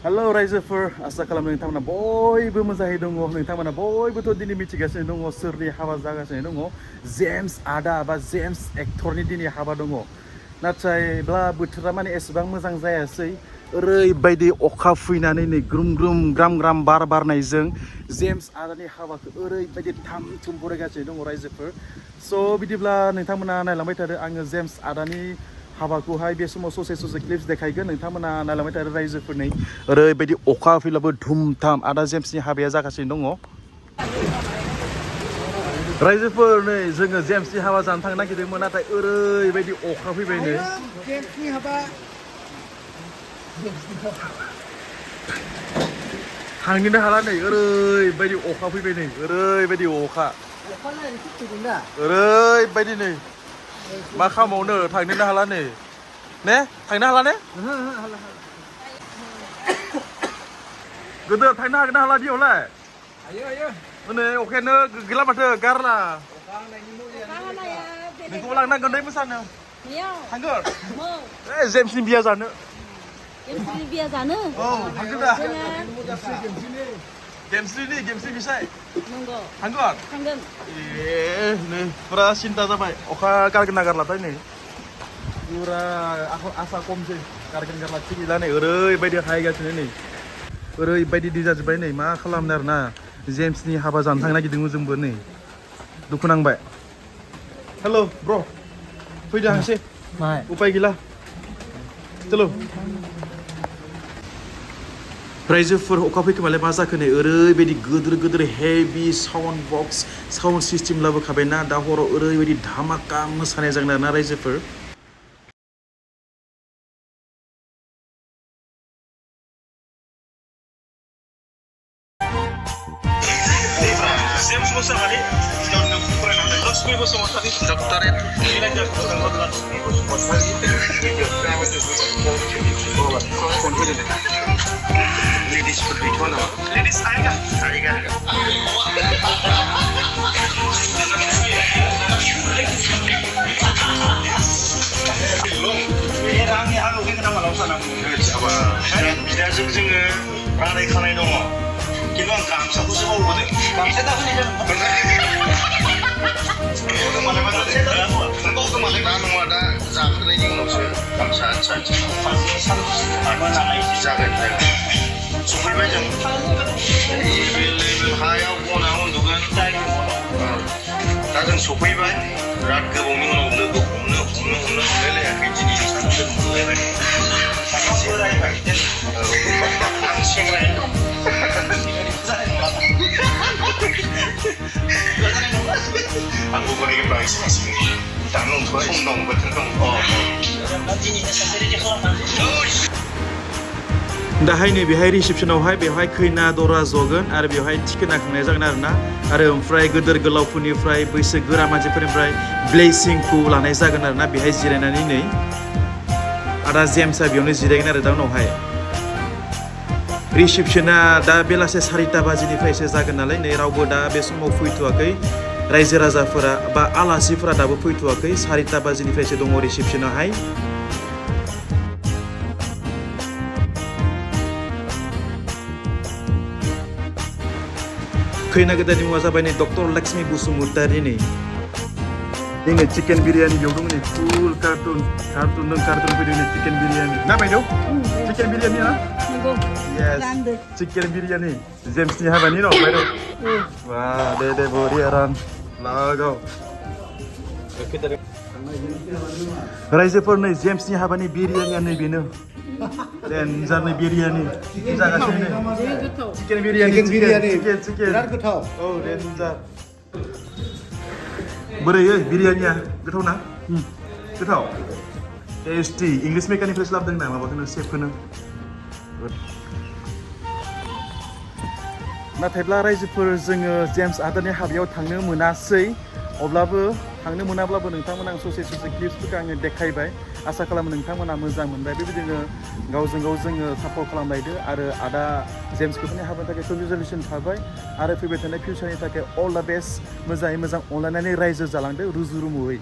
hello रायजोफोर आसा खालामो नोंथांमोना बयबो मोजाङै दङ नोंथांमोना बयबोथ' दिनै मिथिगासिनो दङ सोरनि हाबा जागासिनो दङ जेम्स आदा बा जेम्स एक्टरनि दिनै हाबा दङ नाथायब्ला बोथोरा माने एसेबां मोजां जायासै ओरैबायदि अखा फैनानै नै ग्रुम ग्रुम ग्राम ग्राम बार बारनायजों जेम्स आदानि हाबाखौ ओरैबायदि थाम थुम बरायगासिनो दङ रायजोफोर स' बिदिब्ला नोंथांमोना नायलांबाय थादो आङो जेम्स आदानि हाबाखौहाय बे समाव ससे क्लिप्स देखायगोन नोंथांमोना नायलांबाय थादो रायजोफोरनि ओरैबायदि अखा फैब्लाबो धुमधाम आदा जेम्सनि हाबाया जागासिनो दङ रायजोफोर नै जोङो जेम्सनि हाबा जानो थांनो नागिरदोंमोन नाथाय ओरैबायदि अखा फैबाय नै जेम्सनि हाबा थांनोनो हाला नै ओरैबायदि अखा फैबाय नै ओरैबायदि अखा ओरैबायदि नै मा खालामबावनो थांनोनो हाला नै ने थांनो हाला ने गोदो थांनो हागोन ना हाला दियावलाय नै अखायानो गैला माथो गारला नोंखौबो लांनांगोन दै मोसानो थांगोन जेम्सनि बिया जानो जेम्सनि बिया जानो औ थांगोन दा गेमस्रिनि बिसाय नंगौ थांगोन ए नै फुरा सिन्था जाबाय अखा गारगोन ना गारलाथाय नै फुरा आसा खमसै गारगोन गारला थिग गैला नै ओरैबायदि हायगासिनो नै ओरैबायदि दै जाजोब्बाय नै मा खालामनो आरोना जेम्सनि हाबा जानो थांनो नागिरदोंमोन जोंबो नै दुखु नांबाय हेल' ब्र फैदो हांसै उपाय गैला चलो रायजोफोर अखा फैखोमालाय मा जाखो नै ओरैबायदि गोदोर हेभि साउन्ड बक्स साउन्ड सिस्टेम लाबोखाबायना दा हराव ओरैबायदि धामाका मोसानाय जागोन आरोना रायजोफोर जेम्स बसुमतारी लक्ष्मी बसुमतारी डक्टरेट लेडिसफोर गैथ'आ नामा लेडिस आएगा बिदाजों जोङो रायलायखानाय दङ खिन्थु आं गामसाखौसो बावबोदों गामसा दाखोनाय नङा दा जाखांनायनि उनावसो गामसा जागोन सफैबाय जों हायाव बना उन्दुगोन दा जों सफैबाय बिराद गोबावनि उनाव लोगो हमनो मोनलायलायाखै दिनै सानजों मोनलायबाय बोरायबाय आं सेंग्रायानो दं आंबो बोरायगोन बा एसे दानो नंथ'आ सम दं बोथोर दं दाहाय नै बेहाय रिसेपसनावहाय बेवहाय खैना दरा जगोन आरो बेवहाय थिखोना खांनाय जागोन आरो ओमफ्राय गोदोर गोलावफोरनिफ्राय बैसो गोरा मानसिफोरनिफ्राय ब्लेसिंखौ लानाय जागोन आरोना बेहाय जिरायनानै नै आदा जेम्सआ बेयावनो जिरायगोन आरो दा उनावहाय रिसेपसना दा बेलासे 4टा बाजिनिफ्रायसो जागोन नालाय नै रावबो दा बे समाव फैथ'वाखै रायजो राजाफोरा बा आलासिफोरा दाबो फैथ'वाखै 4टा बाजिनिफ्रायसो दङ रिसेपसनावहाय खैना गोदाननि मुङा जाबाय नै डक्टर लक्ष्मी बसुमतारी नै जोङो चिकेन बिरियानि बेयाव दङ नै फुल कार्टुन फैदों नै चिकेन बिरियानि ना बायदेव चिकेन बिरियानि ना yes चिकेन बिरियानि जेम्सनि हाबानि न बायदेव wah dede boriya ran lagaw रायजोफोर नै जेम्सनि हाबानि बिरियानिया नै बेनो देनजारनि बिरियानि जागासिनो चिकेन बिरियानि बिराद गोथाव औ देनजार बोरै बिरियानिया गोथाव ना गोथाव टेस्टि इंलिश मेकानिकनिफ्रायसो लाबोदों ना माबाखौनो सेफखौनो नाथायब्ला रायजोफोर जोङो जेम्स आदानि हाबायाव थांनो मोनासै अब्लाबो थांनो मोनाब्लाबो नोंथांमोना आं ससे क्लिप्सफोरखौ आङो देखायबाय आसा खालामो नोंथांमोना मोजां मोनबाय बेबायदिनो गावजों गाव जोङो सापर्ट खालामलायदो आरो आदा जेम्सखौफोरनि हाबानि थाखाय कंग्रेचुलेसन थाबाय आरो फैबाय थानाय फिउचारनि थाखाय अल दा बेस्ट मोजाङै मोजां अनलायनानै रायजो जालांदो रुजु रुमुयै